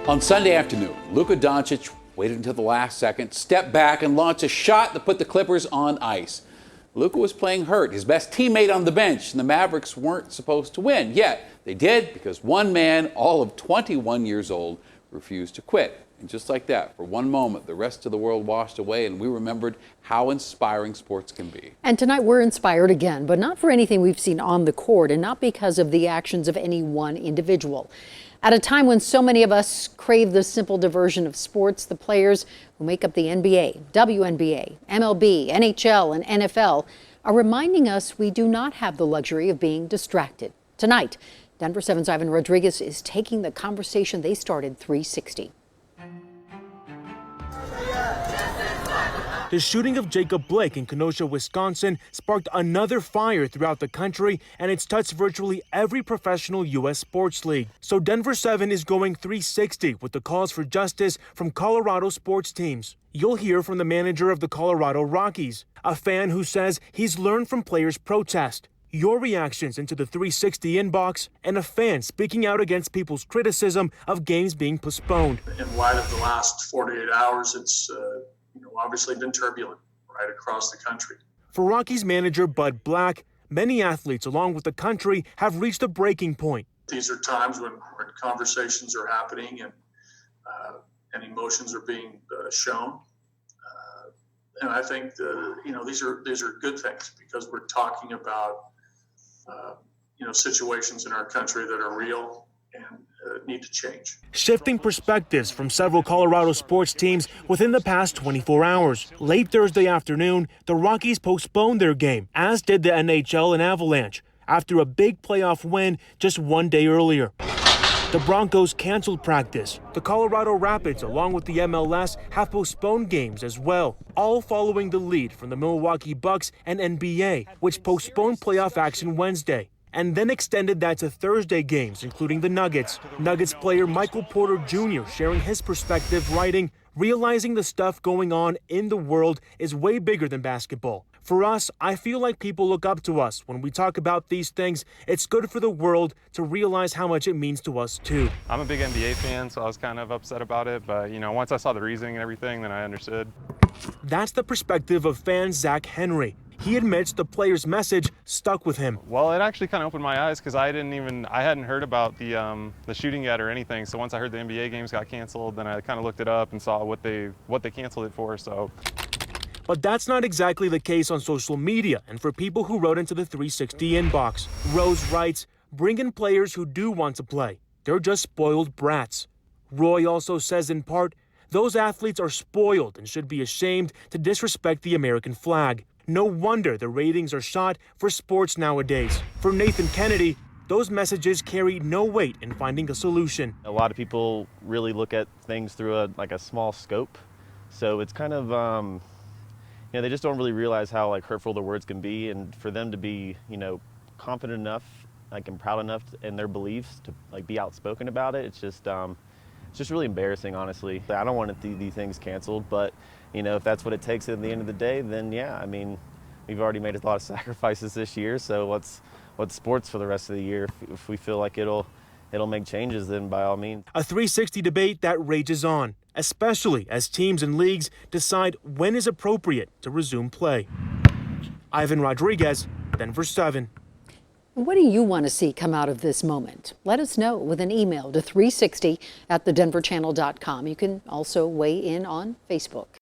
On Sunday afternoon, Luka Doncic waited until the last second, stepped back, and launched a shot that put the Clippers on ice. Luka was playing hurt, his best teammate on the bench, and the Mavericks weren't supposed to win. Yet, they did because one man, all of 21 years old, refused to quit. And just like that, for one moment, the rest of the world washed away, and we remembered how inspiring sports can be. And tonight we're inspired again, but not for anything we've seen on the court and not because of the actions of any one individual. At a time when so many of us crave the simple diversion of sports, the players who make up the NBA, WNBA, MLB, NHL, and NFL are reminding us we do not have the luxury of being distracted. Tonight, Denver 7's Ivan Rodriguez is taking the conversation they started 360. The shooting of Jacob Blake in Kenosha, Wisconsin sparked another fire throughout the country, and it's touched virtually every professional U.S. sports league. So Denver 7 is going 360 with the calls for justice from Colorado sports teams. You'll hear from the manager of the Colorado Rockies, a fan who says he's learned from players' protest. Your reactions into the 360 inbox, and a fan speaking out against people's criticism of games being postponed. In light of the last 48 hours, it's obviously been turbulent right across the country. For Rockies manager Bud Black, many athletes along with the country have reached a breaking point. These are times when conversations are happening and emotions are being shown. And I think these are good things because we're talking about situations in our country that are real and need to change. Shifting perspectives from several Colorado sports teams within the past 24 hours. Late Thursday afternoon, the Rockies postponed their game, as did the NHL and Avalanche, after a big playoff win just one day earlier. The Broncos canceled practice. The Colorado Rapids, along with the MLS, have postponed games as well, all following the lead from the Milwaukee Bucks and NBA, which postponed playoff action Wednesday, and then extended that to Thursday games, including the Nuggets. Nuggets player Michael Porter Jr. sharing his perspective, writing, "Realizing the stuff going on in the world is way bigger than basketball. For us, I feel like people look up to us. When we talk about these things, it's good for the world to realize how much it means to us too." I'm a big NBA fan, so I was kind of upset about it, but once I saw the reasoning and everything, then I understood. That's the perspective of fan Zach Henry. He admits the player's message stuck with him. Well, it actually kind of opened my eyes because I hadn't heard about the shooting yet or anything. So once I heard the NBA games got canceled, then I kind of looked it up and saw what they canceled it for. So. But that's not exactly the case on social media and for people who wrote into the 360 inbox. Rose writes, "Bring in players who do want to play. They're just spoiled brats." Roy also says in part, "Those athletes are spoiled and should be ashamed to disrespect the American flag. No wonder the ratings are shot for sports nowadays." For Nathan Kennedy, those messages carry no weight in finding a solution. A lot of people really look at things through a small scope. So it's kind of, they just don't really realize how hurtful their words can be. And for them to be, confident enough, and proud enough in their beliefs to be outspoken about it, it's just really embarrassing, honestly. I don't want these things canceled, but if that's what it takes at the end of the day, then yeah, we've already made a lot of sacrifices this year, so what's sports for the rest of the year? If we feel like it'll make changes, then by all means. A 360 debate that rages on, especially as teams and leagues decide when is appropriate to resume play. Ivan Rodriguez, Denver 7. What do you want to see come out of this moment? Let us know with an email to 360@thedenverchannel.com. You can also weigh in on Facebook.